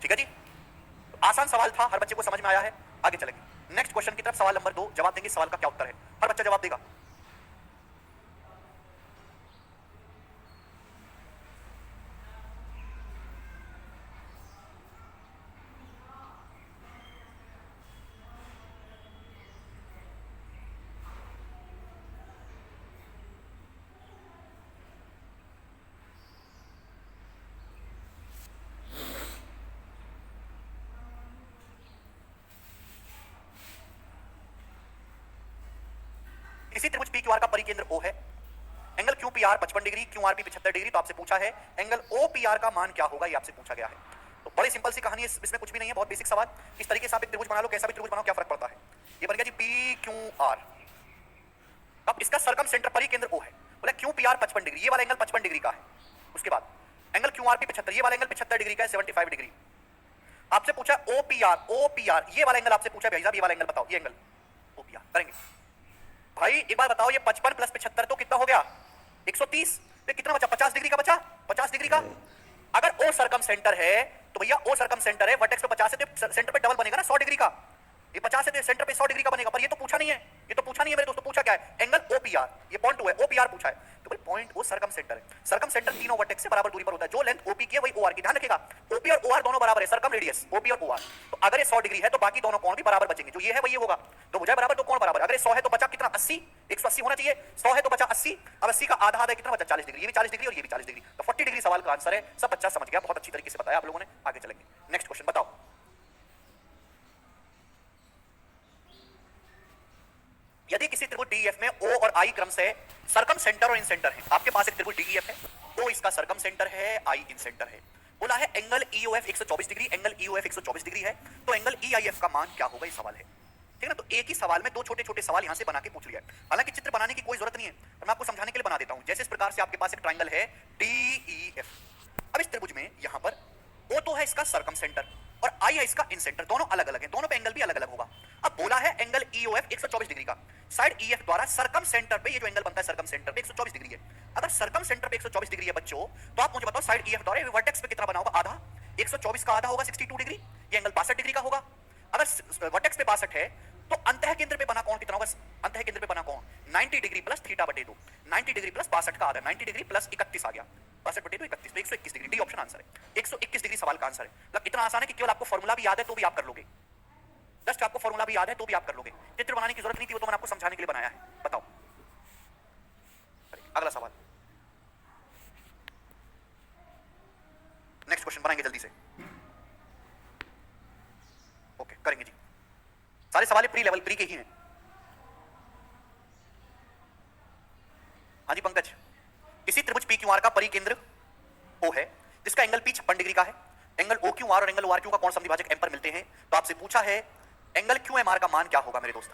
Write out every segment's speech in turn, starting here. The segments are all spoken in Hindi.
ठीक है जी, तो आसान सवाल था, हर बच्चे को समझ में आया है। आगे चलेंगे नेक्स्ट क्वेश्चन की तरफ। सवाल नंबर 2 जवाब देंगे, सवाल का क्या उत्तर है, हर बच्चा जवाब देगा। इसी त्रिभुज पी क्यू आर का परिकेंद्र O है, angle Q P R 55 degree, Q R P 75 degree. तो आपसे पूछा है एंगल ओ पी आर का मान क्या होगा, ये आपसे पूछा गया है। तो बड़ी सिंपल सी कहानी है, इसमें कुछ भी नहीं है, बहुत बेसिक सवाल। इस तरीके से आप एक त्रिभुज बना लो, कैसा भी त्रिभुज बनाओ, क्या फर्क पड़ता है। ये बन गया जी पी क्यू आर। अब इसका सरकम सेंटर परिकेंद्र O है, बोला क्यू पी आर 55 डिग्री, ये वाला एंगल 55 डिग्री का है। उसके बाद एंगल क्यू आर पी 75, ये वाला एंगल 75 डिग्री का है, 75 डिग्री। आपसे पूछा ओ पी आर, ये वाला एंगल आपसे पूछा भाई साहब, ये वाला एंगल बताओ, ये एंगल ओ पी आर करेंगे। भाई एक बार बताओ, ये 55 प्लस 75 तो कितना हो गया 130। तो कितना बचा, 50 डिग्री का बचा, 50 डिग्री का। अगर ओ सरकम सेंटर है तो भैया ओ सरकम सेंटर है, वर्टेक्स पे 50 है तो सेंटर पे डबल बनेगा ना 100 डिग्री का। ये 50 है तो सेंटर पे 100 डिग्री का बनेगा, पर ये तो पूछा नहीं है, ये तो पूछा नहीं है मेरे दोस्तों। पूछा क्या है, एंगल ओ पी आर, ये पॉइंट O है, ओ पी आर पूछा है। तो भाई पॉइंट O सरकम सेंटर है, सरकम सेंटर तीनों वर्टेक्स से बराबर दूरी पर होता है। जो लेंथ ओपी की है वही ओआर की, ध्यान रखिएगा। ओपी और ओआर दोनों बराबर है, सरकम रेडियस ओपी और ओआर। तो अगर ये 100 डिग्री है तो बाकी दोनों कोण भी बराबर बचेंगे, जो ये है वही होगा। तो बुझाए बराबर, दो कोण बराबर। अगर ये 100 है तो बचा कितना 80, 180 होना चाहिए। 100 है तो बचा 80, अब 80 का आधा आधा कितना बचा 40 डिग्री, ये भी 40 डिग्री और ये भी 40 डिग्री। तो 40 डिग्री सवाल का आंसर है। सब बच्चा समझ गया, बहुत अच्छी तरीके से बताया आप लोगों ने। आगे चलेंगे नेक्स्ट क्वेश्चन, बताओ। यदि किसी त्रिभुज डीईएफ में O और I क्रम से सरकम सेंटर और इन सेंटर है, आपके पास एक त्रिभुज डीईएफ है, O इसका सरकम सेंटर है, I इन सेंटर है। बोला है angle EOF 124 degree, angle EOF 124 degree है, तो एंगल EIF का मान क्या होगा, ये सवाल है। ठीक है ना, तो एक ही सवाल में दो छोटे छोटे सवाल यहां से बना के पूछ लिया। हालांकि चित्र बनाने की कोई जरूरत नहीं है, पर मैं आपको समझाने के लिए बना देता हूं। जैसे इस प्रकार से आपके पास एक ट्राइंगल है DEF। अब इस त्रिभुज में यहां पर O तो है इसका सरकम सेंटर और I है इसका इन सेंटर, दोनों अलग अलग है, दोनों पे एंगल भी अलग अलग होगा। अब बोला है एंगल EOF 124 डिग्री का, साइड EF द्वारा सरकम सेंटर पे ये जो एंगल बनता है सरकम सेंटर पे 124 डिग्री है। अगर सरकम सेंटर पे 124 डिग्री है बच्चों, तो आप मुझे बताओ साइड EF द्वारा वर्टेक्स पे कितना बना होगा, आधा। 124 का आधा होगा 62 डिग्री, ये एंगल 62 डिग्री का होगा। अगर वर्टेक्स पे 62 है तो अंतः केंद्र पे बना कोण कितना होगा, अंतः केंद्र पे बना कोण 90 डिग्री प्लस थीटा बटे 2। 90 डिग्री प्लस 62 का आधा, 90 डिग्री प्लस 31 आ गया, 62 बटे 2 31, तो 121 डिग्री। डी ऑप्शन आंसर है, 121 डिग्री सवाल का आंसर है। मतलब इतना आसान है कि केवल आपको फॉर्मूला भी याद है तो भी आप कर लोगे। जस्ट आपको फॉर्मूला भी याद है तो भी आप कर लोगे, चित्र बनाने की जरूरत नहीं थी, वो तो मैंने आपको समझाने के लिए बनाया है। बताओ अगला सवाल, नेक्स्ट क्वेश्चन बनाएंगे जल्दी से। ओके करेंगे जी, सारे सवाल प्री लेवल प्री के ही हैं। हाँ जी पंकज, इसी त्रिभुज पी क्यू आर का परिकेंद्र O है, जिसका एंगल P 56 डिग्री का है। एंगल OQR और एंगल ORQ का कोण समद्विभाजक M पर मिलते हैं। तो आपसे पूछा है एंगल QMR का मान क्या होगा मेरे दोस्त।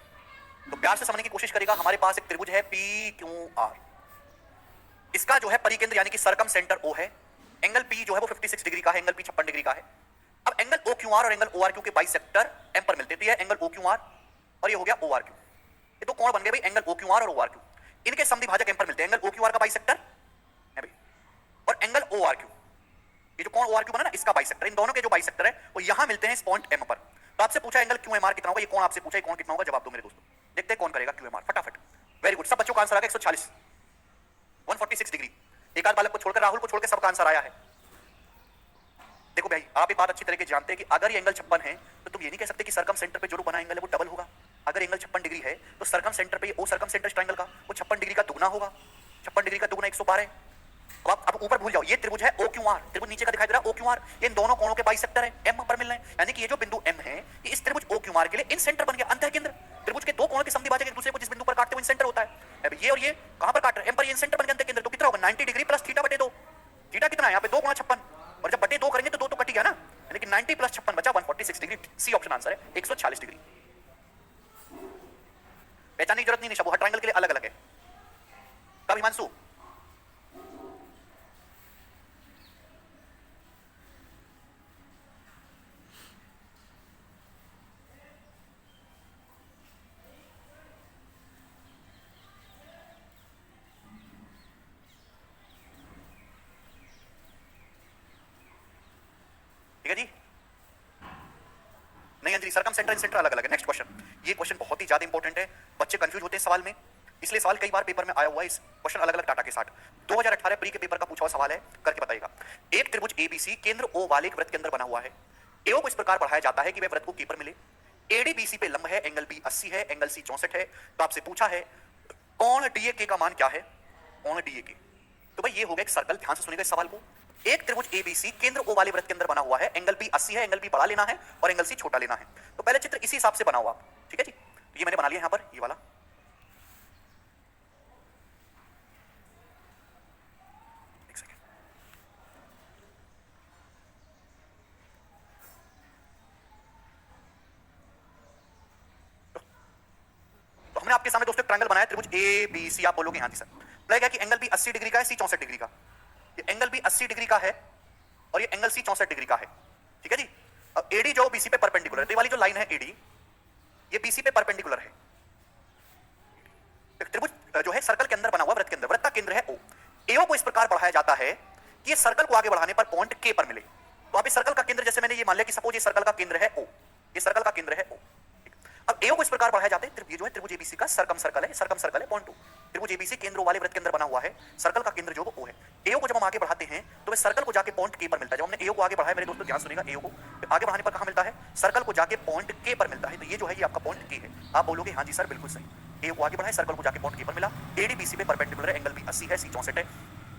तो प्यार से समझने की कोशिश करेगा। हमारे पास एक त्रिभुज है PQR, इसका जो है परिकेंद्र यानी कि सरकम सेंटर O है। एंगल P जो है वो 56 डिग्री का है, एंगल P 56 डिग्री का है। अब एंगल OQR और एंगल ORQ के बाइसेक्टर M पर मिलते हैं। तो ये एंगल OQR और ये हो गया ORQ, ये तो कोण बन गए भाई एंगल OQR और ORQ, इनके समद्विभाजक M पर मिलते हैं। एंगल OQR का बाइसेक्टर है भाई और एंगल ORQ, ये जो कोण ORQ बना ना इसका बाइसेक्टर, इन दोनों के जो बाइसेक्टर है वो यहां मिलते हैं इस पॉइंट M पर। तो आपसे पूछा एंगल QMR कितना होगा, ये कोण आपसे पूछा, ये कोण कितना होगा, जवाब दो मेरे दोस्तों। देखते हैं कौन करेगा QMR फटाफट। वेरी गुड, सब बच्चों का आंसर आ गया 140, 146 डिग्री। एक आध बालक को छोड़कर, राहुल को छोड़कर सबका आंसर आया है। देखो भाई आप एक बात अच्छी तरीके जानते हैं कि अगर ये एंगल 56 है तो तुम ये नहीं कह सकते कि सरकम सेंटर पे जो बना एंगल है वो डबल होगा। अगर एंगल 56 डिग्री है तो सरकम सेंटर पे ओ सरकम सेंटर ट्रायंगल का वो 56 डिग्री का दुगना होगा। 56 डिग्री का दुगना 112। अब ऊपर भूल जाओ, ये त्रिभुज है OQR, त्रिभुज नीचे का दिखाई दे रहा है OQR, ये इन दोनों कोणों के बाइसेक्टर है M पर मिल रहे हैं। यानी कि ये जो बिंदु M है ये इस त्रिभुज OQR के लिए इन सेंटर बन गया, अंतः केंद्र। त्रिभुज के दो कोणों के समद्विभाजक एक दूसरे को जिस बिंदु पर काटते हैं वो इन सेंटर होता है। अब ये और ये कहां पर काट रहे हैं, M पर, ये इन सेंटर बन गया अंतः केंद्र। तो कितना होगा 90 डिग्री प्लस थीटा बटे 2। थीटा कितना है यहाँ पे 2 गुणा 56, और जब बटे 2 करेंगे तो 2 तो कट ही गया ना, यानी कि 90 प्लस 56 बचा 146 डिग्री। सी ऑप्शन आंसर है 146 डिग्री। पहचानने की जरूरत नहीं निशा, वो हर ट्रायंगल के लिए अलग अलग है। कब हिमांशु, ठीक है जी। नहीं अंजलि, सरकम सेंटर एंड सेंटर अलग अलग है। नेक्स्ट क्वेश्चन, ये क्वेश्चन बहुत ही ज्यादा इंपॉर्टेंट है, बच्चे कंफ्यूज होते हैं सवाल में, इसलिए सवाल कई बार पेपर में आया हुआ है। इस क्वेश्चन अलग अलग डाटा के साथ 2018 प्री के पेपर का पूछा हुआ सवाल है, करके बताइएगा। एक त्रिभुज एबीसी केंद्र ओ वाले एक वृत्त के अंदर बना हुआ है। एओ को इस प्रकार बढ़ाया जाता है कि वह वृत्त को की पर मिले। एडीबीसी पे लंब है, एंगल बी 80 है, एंगल सी 64 है। तो आपसे पूछा है कौन डीए का मान क्या है, कौन डीए। तो भाई ये हो गया एक सर्कल, ध्यान से सुनिएगा इस सवाल को। एक त्रिभुज एबीसी केंद्र ओ वाले वृत्त के अंदर बना हुआ है, एंगल बी 80 है, एंगल बी बड़ा लेना है और एंगल सी छोटा लेना है। तो पहले चित्र इसी हिसाब से बना हुआ, ठीक है जी। तो ये मैंने बना लिया यहां पर, ये वाला। एक सेकंड, तो हमने आपके सामने दोस्तों ट्रायंगल बनाया त्रिभुज ए बी सी। आप बोलोगे हाँ जी सर, लगेगा कि एंगल बी 80 डिग्री का है, सी 64 डिग्री का। ये एंगल बी 80 डिग्री का है और ये एंगल सी 64 डिग्री का है, ठीक है जी। अब एडी जो बीसी पे परपेंडिकुलर है, तो ये वाली जो लाइन है एडी, ये बीसी पे परपेंडिकुलर है। त्रिभुज जो है सर्कल के अंदर बना हुआ, वृत्त के अंदर, वृत्त का केंद्र है ओ। एओ को इस प्रकार बढ़ाया जाता है कि ये सर्कल को आगे बढ़ाने पर पॉइंट के पर मिले। तो आप इस सर्कल का केंद्र, जैसे मैंने ये मान लिया कि सपोज ये सर्कल का केंद्र है ओ, ये सर्कल का केंद्र है ओ। अब एओ को इस प्रकार बढ़ाया जाता है, ये जो है त्रिभुज एबीसी का सरकम सर्कल है, सरकम सर्कल है पॉइंट ओ। त्रिभुज एबीसी केंद्र वाले वृत्त के अंदर बना हुआ है, सर्कल का केंद्र जो वो है। एओ को जब हम आगे बढ़ाते हैं तो वह सर्कल को जाके पॉइंट के पर मिलता है। जब हमने एओ को आगे बढ़ाया, मेरे दोस्तों ध्यान सुनिएगा, एओ को आगे बढ़ाने पर कहां मिलता है, सर्कल को जाके पॉइंट के पर मिलता है। तो ये जो है ये आपका पॉइंट के है। आप बोलोगे हाँ जी सर बिल्कुल सही, एओ को आगे बढ़ाए, सर्कल को जाके पॉइंट के पर मिला। एडी बीसी पे परपेंडिकुलर है, एंगल बी 80 है, सी 64 है।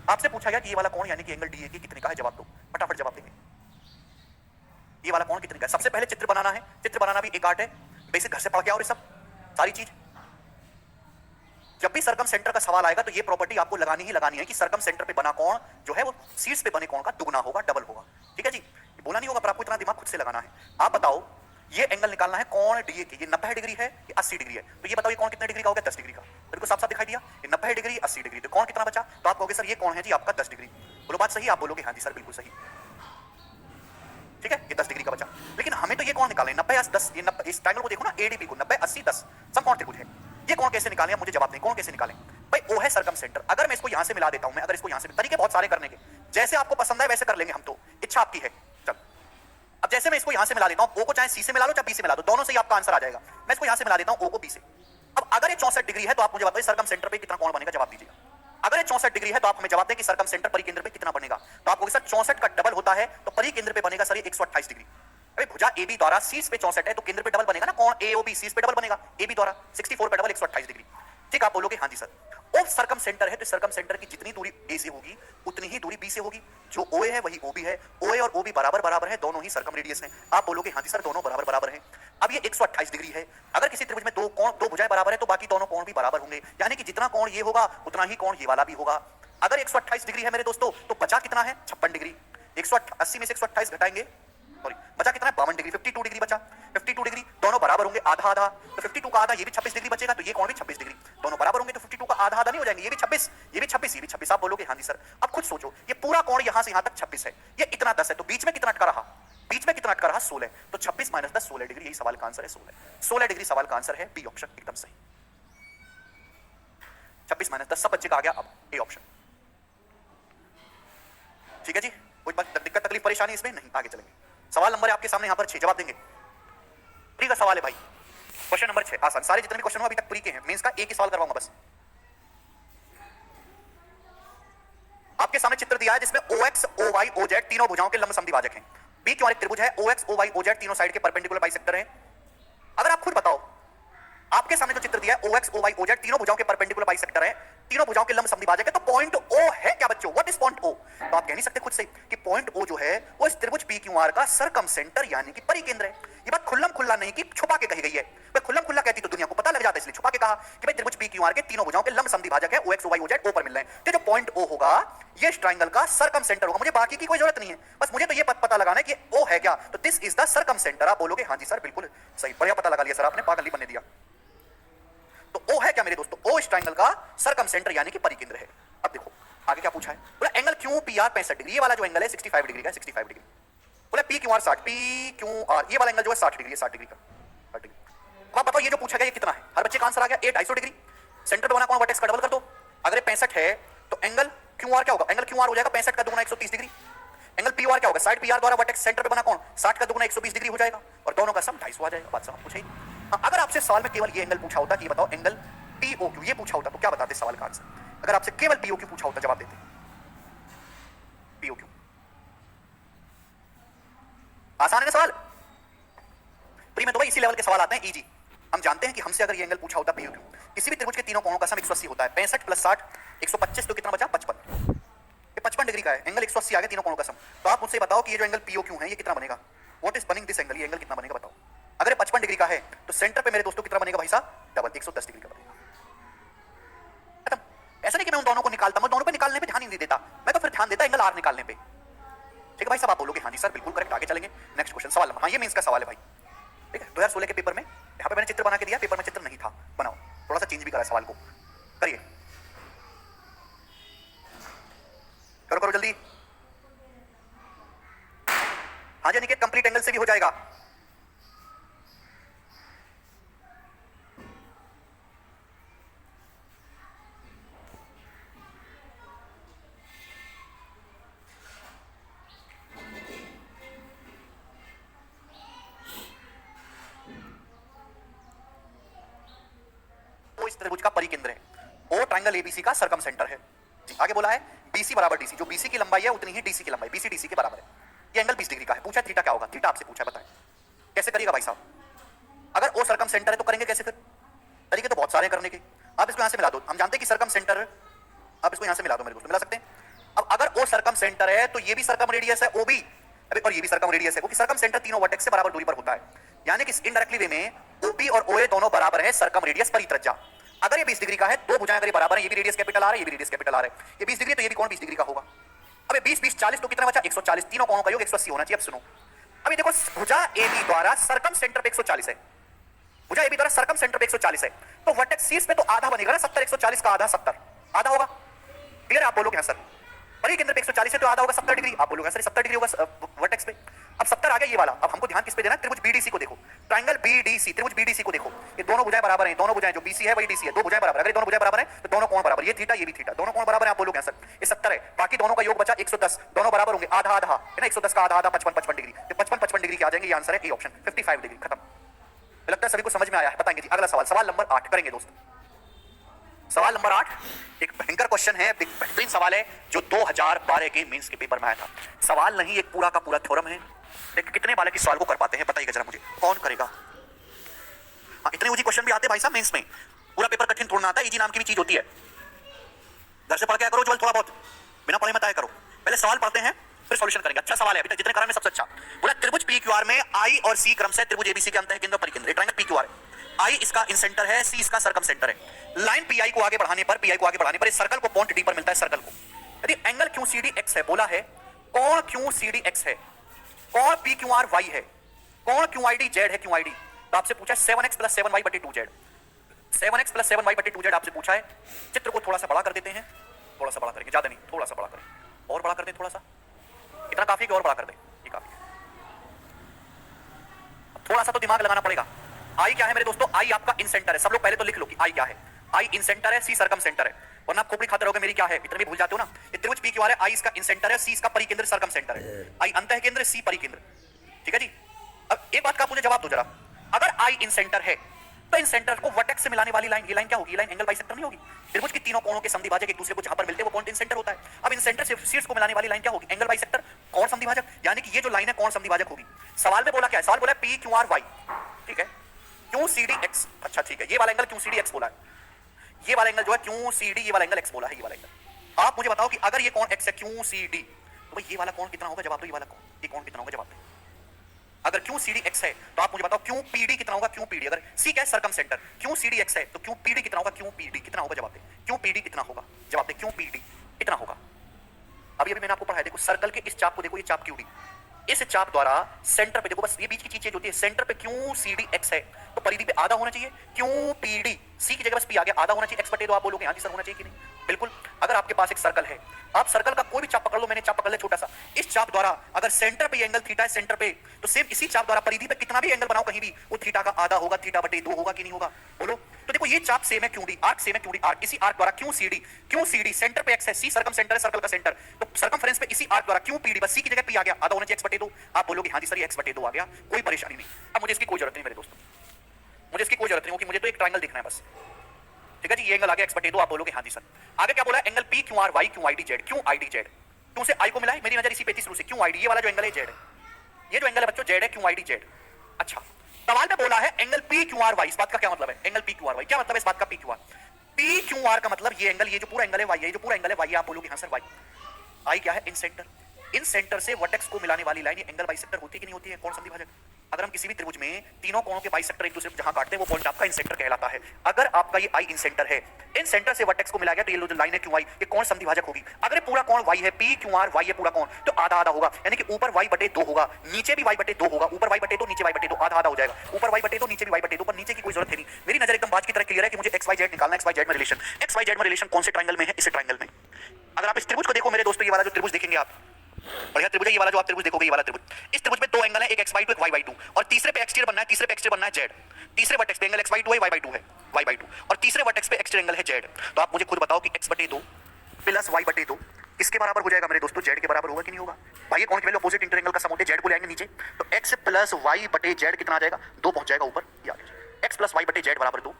आपसे पूछा गया कि ये वाला कोण यानी कि एंगल डीए की कितने का है, जवाब दो, फटाफट जवाब देंगे। ये वाला कोण कितने का है? सबसे पहले चित्र बनाना है, चित्र बनाना भी एक आर्ट है, बेसिक घर से पढ़ के आओ ये सब सारी चीज। जब भी सरकम सेंटर का सवाल आएगा तो ये प्रॉपर्टी आपको लगानी ही लगानी है कि सरकम सेंटर पे बना कोण जो है वो शीर्ष पे बने कोण का दुगना होगा, डबल होगा, ठीक है जी। बोला नहीं होगा पर आपको इतना दिमाग खुद से लगाना है। आप बताओ ये एंगल निकालना है कोण डीए की, ये 90 डिग्री है, ये 80 डिग्री है। तो ये बताओ ये कोण कितने डिग्री का हो गया, 10 डिग्री का। बिल्कुल साफ साफ दिखाई दिया, ये 90 डिग्री 80 डिग्री, तो कोण कितना बचा? तो आप कहोगे सर ये कोण है जी आपका 10 डिग्री। बोलो बात सही, आप बोलोगे हाँ जी सर बिल्कुल सही, ठीक है, ये 10 डिग्री का बचा। लेकिन हमें तो ये कोण निकालना है 90 10, ये 90, इस ट्रायंगल को देखो ना एडीपी को, 90 80 10 समकोण त्रिभुज है। ये कोण कैसे निकालें, मुझे जवाब दें, कोण कैसे निकालें? भाई ओ है सरकम सेंटर, अगर मैं इसको यहां से मिला देता हूं, मैं अगर इसको यहां से, तरीके बहुत सारे करने के, जैसे आपको पसंद है वैसे कर लेंगे हम, तो इच्छा आपकी है। चल अब जैसे मैं इसको यहां से मिला देता हूं, ओ को चाहे सी से मिला लो चाहे बी से मिला दो, दोनों से ही आपका आंसर आ जाएगा। मैं इसको यहां से मिला देता हूं ओ को बी से। अब अगर ये 64 डिग्री है तो आप मुझे बताइए सरकम सेंटर पे कितना कोण बनेगा, जवाब दीजिएगा। अगर ये 64 डिग्री है तो आप हमें जवाब दें कि सरकम सेंटर परिकेंद्र पे कितना बनेगा। तो आप कहोगे सर 64 का डबल होता है तो परिकेंद्र पे बनेगा सर 128 डिग्री। अरे भुजा AB द्वारा शीर्ष पे 64 है तो केंद्र पे डबल बनेगा ना, कोण AOB शीर्ष पे डबल बनेगा, AB द्वारा 64 पे डबल 128 डिग्री। ठीक, आप बोलोगे हाँ जी सर। ओ सरकम सेंटर है तो सरकम सेंटर की जितनी दूरी A से होगी उतनी ही दूरी B से होगी। जो OA है वही OB है, OA और OB बराबर बराबर है, दोनों ही सरकम रेडियस हैं। आप बोलोगे हाँ जी सर दोनों बराबर बराबर हैं। अब ये 128 डिग्री है, अगर किसी त्रिभुज में दो कोण, दो भुजाएं बराबर है तो बाकी दोनों कोण भी बराबर होंगे, यानी कि जितना कोण ये होगा उतना ही कोण ये वाला भी होगा। अगर 128 डिग्री है मेरे दोस्तों तो बचा कितना है, 56 डिग्री। 180 में से 128 घटाएंगे, सॉरी बचा कितना है, 52 डिग्री, 52 डिग्री बचा। 52 डिग्री दोनों बराबर होंगे, आधा आधा, तो 52 का आधा ये भी 26 डिग्री बचेगा, तो ये कोण भी 26 डिग्री, दोनों बराबर होंगे तो 52 का आधा आधा नहीं हो जाएंगे, ये भी 26, ये भी 26, ये भी 26। आप बोलोगे हाँ जी सर। अब खुद सोचो, ये पूरा कोण यहां से यहां तक 26 है, ये इतना 10 है, तो बीच में कितना अटका रहा, बीच में कितना अटका रहा 16, तो 26 माइनस 10 16 डिग्री, यही सवाल का आंसर है 16 डिग्री सवाल का आंसर है बी ऑप्शन, एकदम सही। 26 माइनस 10 सब बच्चे का आ गया, अब ए ऑप्शन। ठीक है जी, कोई दिक्कत तकलीफ परेशानी इसमें नहीं, आगे चलेंगे। सवाल नंबर है आपके सामने यहां पर 6, जवाब देंगे। प्री का सवाल है भाई, क्वेश्चन नंबर 6 आसान, सारे जितने भी क्वेश्चन हो अभी तक प्री के हैं, मेंस का एक ही सवाल करवाऊंगा बस। आपके सामने चित्र दिया है जिसमें OX, OY, OZ तीनों भुजाओं के लंब समद्विभाजक हैं। बी क्यू आर एक त्रिभुज है, OX, OY, OZ तीनों साइड के परपेंडिकुलर बाइसेक्टर हैं। अगर आप खुद बताओ, आपके सामने जो चित्र दिया है OX, OY, OZ तीनों भुजाओं के परपेंडिकुलर बाइसेक्टर हैं, तीनों भुजाओं के लंब समद्विभाजक है, तो पॉइंट O है क्या बच्चों, व्हाट इज पॉइंट O? तो आप कह नहीं सकते खुद से कि पॉइंट O जो है वो इस त्रिभुज PQR का सरकम सेंटर यानी कि परिकेंद्र है। ये बात खुल्लम खुल्ला नहीं कि छुपा के कही गई है, मैं खुल्लम खुल्ला कहती तो दुनिया को पता लग जाता है, इसलिए छुपा के कहा कि भाई त्रिभुज PQR के तीनों भुजाओं के लंब समद्विभाजक है, OX, OY, OZ O पर मिल रहे हैं, तो जो पॉइंट O होगा ये इस ट्रायंगल का सरकम सेंटर होगा। मुझे बाकी की कोई जरूरत नहीं है, बस मुझे तो ये पता लगाना है कि O है क्या, तो दिस इज द सरकम सेंटर। आप बोलोगे हाँ जी सर बिल्कुल सही, बढ़िया पता लगा लिया सर आपने, पागल नहीं बनने दिया। तो O है क्या मेरे दोस्तों, O इस ट्रायंगल का सरकम सेंटर यानी कि परिकेंद्र है। अब देखो आगे क्या पूछा है, बोला एंगल QPR 65 डिग्री, ये वाला जो एंगल है 65 डिग्री का, 65 डिग्री। बोला PQR 60, PQR ये वाला एंगल जो है 60 डिग्री है, 60 डिग्री का, 60 डिग्री। अब आप बताओ ये जो पूछा गया ये कितना है, हर बच्चे का आंसर आ गया, 250 डिग्री। सेंटर पे बना कोण वर्टेक्स का डबल कर दो, अगर 65 है तो एंगल QR क्या होगा, एंगल QR हो जाएगा 65 का दुगुना 130 डिग्री। एंगल पी आर क्या होगा, साइड पी आर द्वारा वर्टेक्स सेंटर पे बना कौन, 60 का दुगुना 120 डिग्री हो जाएगा और दोनों का सम 250 आ जाएगा। बात समझ पूछे। हाँ, अगर आपसे सवाल में केवल ये एंगल पूछा होता कि ये बताओ एंगल पीओक्यू ये पूछा होता तो क्या बताते सवाल का आंसर। अगर आपसे केवल पीओक्यू पूछा होता जवाब देते पीओक्यू। आसान है ना सवाल। प्री में तो भाई इसी लेवल के सवाल आते हैं इजी। हम जानते हैं कि हमसे अगर ये एंगल पूछा होता पीओक्यू, किसी भी त्रिभुज के तीनों कोणों का सम 180 होता है। 65 प्लस 60 125 तो कितना बचा 55। ये 55 डिग्री का है, एंगल 180 आ गया तीनों कोणों का सम। तो आप मुझसे बताओ कि ये जो एंगल पीओक्यू है ये कितना बनेगा, what is Warring this angle, ये एंगल कितना बनेगा बताओ। अगर ये 55 डिग्री का है तो सेंटर पे मेरे दोस्तों कितना बनेगा भाई साहब, डबल 110 डिग्री का बनेगा। खत्म। ऐसा नहीं कि मैं उन दोनों को निकालता, मैं दोनों पे निकालने पे ध्यान ही नहीं देता, मैं तो फिर ध्यान देता एंगल आर निकालने पे। ठीक है भाई साहब, आप बोलोगे हाँ जी सर बिल्कुल करेक्ट, आगे चलेंगे। नेक्स्ट क्वेश्चन सवाल नंबर, हाँ ये मेंस का सवाल है भाई। ठीक है, 2016 के पेपर में यहाँ पे मैंने चित्र बना के दिया, पेपर में चित्र नहीं था, बनाओ, थोड़ा सा चेंज भी करा सवाल को, करिए करो करो जल्दी। हाँ जी अनिकेत, कंप्लीट एंगल से भी हो जाएगा। वो इस त्रिभुज का परिकेंद्र है, ओ ट्रायंगल एबीसी का सरकम सेंटर है। जी आगे बोला है बीसी बराबर डीसी, जो बीसी की लंबाई है उतनी ही डीसी की लंबाई, बीसी डीसी के बराबर है। ये एंगल 20 डिग्री का है। पूछा थीटा क्या होगा, थीटा आपसे पूछा है, बताएं कैसे करिएगा भाई साहब। अगर ओ सरकम सेंटर है तो करेंगे कैसे, फिर तरीके तो बहुत सारे हैं करने के। आप इसको यहां से मिला दो, हम जानते हैं कि सरकम सेंटर, आप इसको यहां से मिला दो, मेरे दोस्त मिला सकते हैं। अब अगर ओ सरकम सेंटर है तो ये भी सरकम रेडियस है ओबी, और ये भी सरकम रेडियस है, क्योंकि सरकम सेंटर तीनों वर्टेक्स से बराबर दूरी पर होता है। यानी कि इनडायरेक्टली वे में ओबी और ओए दोनों बराबर है सरकम रेडियस परित्रज्या। अगर ये 20 डिग्री का है, दो भुजाएं अगर ये बराबर है, ये भी रेडियस कैपिटल आ रहा है, ये भी रेडियस कैपिटल आ रहा है, ये 20 डिग्री तो ये भी कौन 20 डिग्री का होगा। अब 20 20 40 तो कितना बचा 140, तीनों कोणों का योग 180 होना चाहिए। अब सुनो, अभी देखो भुजा एबी द्वारा सरकम सेंटर पे 140 है, भुजा एबी द्वारा सरकम सेंटर पे 140 है, तो वर्टेक्स शीर्ष पे तो आधा बनेगा ना 70, 140 का आधा 70, आधा होगा। क्लियर, आप बोलोगे हाँ सर, परिकेंद्र पे 140 है तो आधा होगा 70 डिग्री, आप बोलोगे सर 70 डिग्री होगा वर्टेक्स पे। अब 70 आ गया ये वाला। अब हमको ध्यान किस पे देना है, त्रिभुज बीडीसी को देखो, ट्रायंगल बीडीसी, त्रिभुज बीडीसी को देखो, ये दोनों भुजाएं बराबर हैं, दोनों भुजाएं जो बीसी है वही डीसी है, दो भुजाएं बराबर, अगर ये दोनों भुजाएं बराबर हैं तो दोनों कोण बराबर, ये थीटा ये भी थीटा, दोनों कोण बराबर हैं, आप बोलोगे सर ये 70 है, बाकी दोनों का योग बचा 110, दोनों बराबर होंगे, आधा आधा है ना, 110 का आधा आधा 55 55 डिग्री, तो 55 55 डिग्री के आ जाएंगे, ये आंसर है ए ऑप्शन 55 डिग्री। खत्म, लगता है सभी को समझ में आया है, बताएंगे जी। अगला सवाल, सवाल नंबर 8 करेंगे दोस्त। सवाल नंबर 8 एक भयंकर क्वेश्चन है, एक बेहतरीन सवाल है जो 2012 के मेंस के पेपर में आया था। सवाल नहीं, एक पूरा का पूरा थ्योरम है। देखिए कितने बालक इस सवाल को कर पाते हैं, बताइएगा जरा मुझे, कौन करेगा। हाँ इतने ऊंची क्वेश्चन भी आते हैं भाई साहब मेंस में, पूरा पेपर कठिन थोड़ा आता है, इजी नाम की भी चीज होती है। घर से पढ़ के आया करो ज्वल, थोड़ा बहुत बिना पढ़े मत आया करो, पहले सवाल पढ़ते हैं फिर सॉल्यूशन करेंगे। अच्छा सवाल है, अभी तक जितने कारण में सबसे अच्छा बोला, त्रिभुज पीक्यूआर में आई और सी क्रम से त्रिभुज एबीसी के अंत केंद्र परिकेंद्र, ट्रायंगल पीक्यूआर है, आई इसका इन सेंटर है, सी इसका सरकम सेंटर है। लाइन पीआई को आगे बढ़ाने पर, पीआई को आगे बढ़ाने पर इस सर्कल को पॉइंट डी पर मिलता है, सर्कल को। यदि एंगल क्यूसीडी एक्स है, बोला है कोण क्यूसीडी एक्स है, कोण पीक्यूआर वाई है, कोण क्यूआईडी जेड है, क्यूआईडी तो आपसे पूछा 7x + 7y/2z, 7x + 7y/2z आपसे पूछा है। चित्र को थोड़ा सा बड़ा कर देते हैं, थोड़ा सा बड़ा करेंगे, ज्यादा नहीं, थोड़ा सा बड़ा करें, और बड़ा कर दें थोड़ा सा, इतना काफी है कि और बड़ा कर दें, ये काफी है। थोड़ा सा तो दिमाग लगाना पड़ेगा। आई क्या है मेरे दोस्तों, आई आपका इन सेंटर है, सब लोग पहले तो लिख लो कि आई क्या है, आई इन सेंटर है, सी सरकम सेंटर है, वरना आप खोपड़ी खाते रहोगे मेरी क्या है, इतने भी भूल जाते हो ना। ये त्रिभुज पी क्यू आर है, आई इसका इन सेंटर है, सी इसका परिकेंद्र सरकम सेंटर है, आई अंतः केंद्र, सी परिकेंद्र। ठीक है जी। अब एक बात का आप मुझे जवाब दो जरा, अगर आई इन सेंटर है तो इन सेंटर को वर्टेक्स से मिलाने वाली लाइन, ये लाइन क्या होगी, ये लाइन एंगल बाइसेक्टर नहीं होगी। त्रिभुज के तीनों कोणों के समद्विभाजक एक दूसरे को जहां पर मिलते हैं वो पॉइंट इन सेंटर होता है। अब इन सेंटर से शीर्ष को मिलाने वाली लाइन क्या होगी, एंगल बाइसेक्टर, कोण समद्विभाजक, यानी कि ये जो लाइन है कोण समद्विभाजक होगी। सवाल में बोला क्या है, सवाल बोला पी क्यू आर वाई, ठीक है, क्यू सी डी एक्स, अच्छा ठीक है, ये वाला angle Q C D X बोला है, ये वाला एंगल जो है क्यू सी डी, ये वाला एंगल एक्स बोला है, ये वाला एंगल। आप मुझे बताओ कि अगर ये कोण एक्स है क्यू सी डी, तो भाई ये वाला कोण कितना होगा, जवाब दो, ये वाला कोण, ये कोण कितना होगा, जवाब दो। अगर क्यू सी डी एक्स है तो आप मुझे बताओ क्यू पी डी कितना होगा, क्यू पी डी, अगर सी क्या है circumcentre, Q C D X है तो क्यू पी डी कितना होगा, क्यू पी डी कितना होगा, जवाब दे, क्यू पी डी कितना होगा, जवाब दे, क्यू पी डी कितना होगा। अभी मैंने आपको पढ़ाया, देखो सर्कल के इस चाप को देखो, ये चाप क्यू डी, इस चाप द्वारा सेंटर पे देखो, बस ये बीच की चीज चेंज होती है, सेंटर पे क्यू सी डी एक्स है तो परिधि पे आधा होना चाहिए, क्यू पी डी सी की जगह बस पी आ गया, आधा होना चाहिए एक्स बटे दो। आप बोलोगे हाँ जी सर होना चाहिए कि नहीं? बिल्कुल। अगर आपके पास एक सर्कल है, आप सर्कल का कोई भी चाप पकड़ लो, मैंने चाप पकड़ लिया छोटा सा, इस चाप द्वारा अगर सेंटर पे एंगल थीटा है सेंटर पे, तो सेम इसी चाप द्वारा परिधि पे कितना भी एंगल बनाओ कहीं भी, वो थीटा का आधा होगा, थीटा बटे दो होगा कि नहीं होगा? बोलो। तो देखो ये चाप सेम है क्यू डी, आर्क सेम है क्यू डी आर्क, इसी आर्क द्वारा क्यू सी डी सेंटर पे एक्स है, सी सर्कम सेंटर है सर्कल का सेंटर, तो सर्कमफ्रेंस पे इसी आर्क द्वारा क्यू पी डी, बस सी की जगह पी आ गया, आधा होना चाहिए एक्स बटे दो। आप बोलोगे हाँ जी सर ये एक्स बटे दो आ गया, कोई परेशानी नहीं। अब मुझे इसकी कोई जरूरत नहीं मेरे दोस्तों, मुझे इसकी कोई जरूरत नहीं होगी, मुझे तो एक ट्रायंगल देखना है बस। ठीक है जी, ये एंगल आ गया एक्स बटे दो। आप बोलोगे हाँ जी सर। आगे क्या बोला? Angle P Q R Y Q I D Z, Q I D Z, Q से आई को मिला है, मेरी नजर इसी पे थी शुरू से, क्यू आई डी, ये वाला जो एंगल है जेड है, ये जो एंगल है बच्चों जेड है, क्यू आई डी जेड। अच्छा, सवाल में बोला है angle P Q R Y, इस बात का क्या मतलब है? Angle P Q R Y क्या मतलब है इस बात का? P Q R, P Q R का मतलब ये एंगल, ये जो पूरा एंगल है वाई है, ये जो पूरा एंगल है वाई है। आप बोलोगे हाँ सर वाई। आई क्या है? इन सेंटर, इन सेंटर से वर्टेक्स को मिलाने वाली लाइन, ये एंगल बाइसेक्टर होती है कि नहीं होती है? कौन समद्विभाजक? अगर हम किसी भी त्रिभुज में तीनों कोणों के बाइसेक्टर एक दूसरे को जहां काटते हैं वो पॉइंट आपका इंसेंटर कहलाता है। अगर आपका ये आई इंसेंटर है, इन सेंटर से वर्टेक्स को मिला गया, तो ये जो लाइन है क्यू आई, ये कौन समद्विभाजक होगी? अगर पूरा कोण वाई है, पी क्यू आर वाई है पूरा कोण, तो आधा आधा होगा, यानी कि ऊपर वाई बटे दो होगा, नीचे भी वाई बटे दो होगा, ऊपर वाई बटे दो नीचे वाई बटे दो, आधा आधा हो जाएगा, ऊपर वाई बटे दो नीचे भी वाई बटे दो, पर नीचे की कोई जरूरत है नहीं। मेरी नजर एकदम बात की तरह क्लियर है कि मुझे एक्स वाई जेड निकालना है। एक्स वाई जेड में रिलेशन, एक्स वाई जेड में रिलेशन कौन से ट्रायंगल में है? इस ट्रायंगल में। अगर आप इस त्रिभुज को देखो मेरे दोस्तों, ये वाला जो त्रिभुज देखेंगे आप, बढ़िया त्रिभुज है ये वाला जो आप त्रिभुज देखोगे, ये वाला त्रिभुज, इस त्रिभुज में दो एंगल है, एक एक्स बाई टू एक वाई बाई टू, और तीसरे पे एक्सटीरियर बनना है, तीसरे पे एक्सटीरियर बनना है जेड, तीसरे वर्टेक्स पे एंगल एक्स बाई टू है वाई बाई टू है, वाई बाई टू, और तीसरे वर्टेक्स पे एक्सटीरियर एंगल है जेड। तो आप मुझे खुद बताओ कि एक्स बटे दो प्लस वाई बटे दो किसके बराबर हो जाएगा मेरे दोस्तों? जेड के बराबर होगा कि नहीं होगा? भाई ये कोण की वैल्यू अपोजिट इंटरएंगल का सम होते हैं, जेड को ले आएंगे नीचे, तो एक्स प्लस वाई बटे जेड कितना आ जाएगा? दो पहुंच जाएगा ऊपर, एक्स प्लस वाई बटे जेड बराबर दो,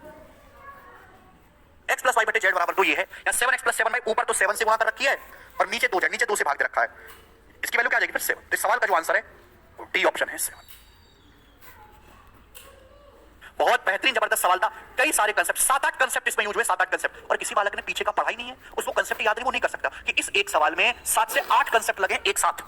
एक्स प्लस वाई बटे जेड बराबर दो ये है, या 7x प्लस 7y, ऊपर तो 7 से गुणा कर रखी है और नीचे दो जेड, नीचे दो से भाग दे रखा है, इसकी वैल्यू क्या आ जाएगी फिर? 7। तो सवाल का जो आंसर है वो डी ऑप्शन है 7। बहुत बेहतरीन जबरदस्त सवाल था, कई सारे कंसेप्ट, 7-8 कंसेप्ट इसमें यूज हुए, 7-8 कंसेप्ट, और किसी बालक ने पीछे का पढ़ा ही नहीं है, उसको कंसेप्ट याद नहीं, वो नहीं कर सकता कि इस एक सवाल में 7 से 8 कंसेप्ट लगे एक साथ।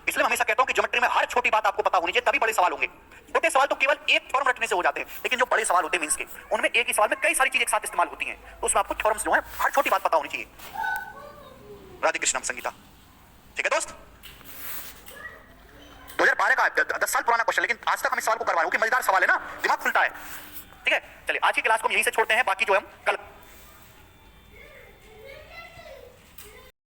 इसलिए मैं हमेशा कहता हूं कि ज्योमेट्री में हर छोटी बात आपको पता होनी चाहिए, तभी बड़े सवाल होंगे। छोटे सवाल तो केवल एक थ्योरम रटने से हो जाते हैं, लेकिन जो बड़े सवाल होते हैं मींस के, उनमें एक ही सवाल में कई सारी चीजें एक साथ इस्तेमाल होती हैं, तो उसमें आपको थ्योरम्स जो है हर छोटी बात पता होनी चाहिए। राधे कृष्णम संगीता। ठीक है दोस्त, 2012 का 10 साल पुराना क्वेश्चन, लेकिन आज तक हम इस सवाल को करवा रहे हो कि मजेदार सवाल है ना, दिमाग खुलता है। ठीक है, चलिए आज की क्लास को हम यहीं से छोड़ते हैं, बाकी जो हम कल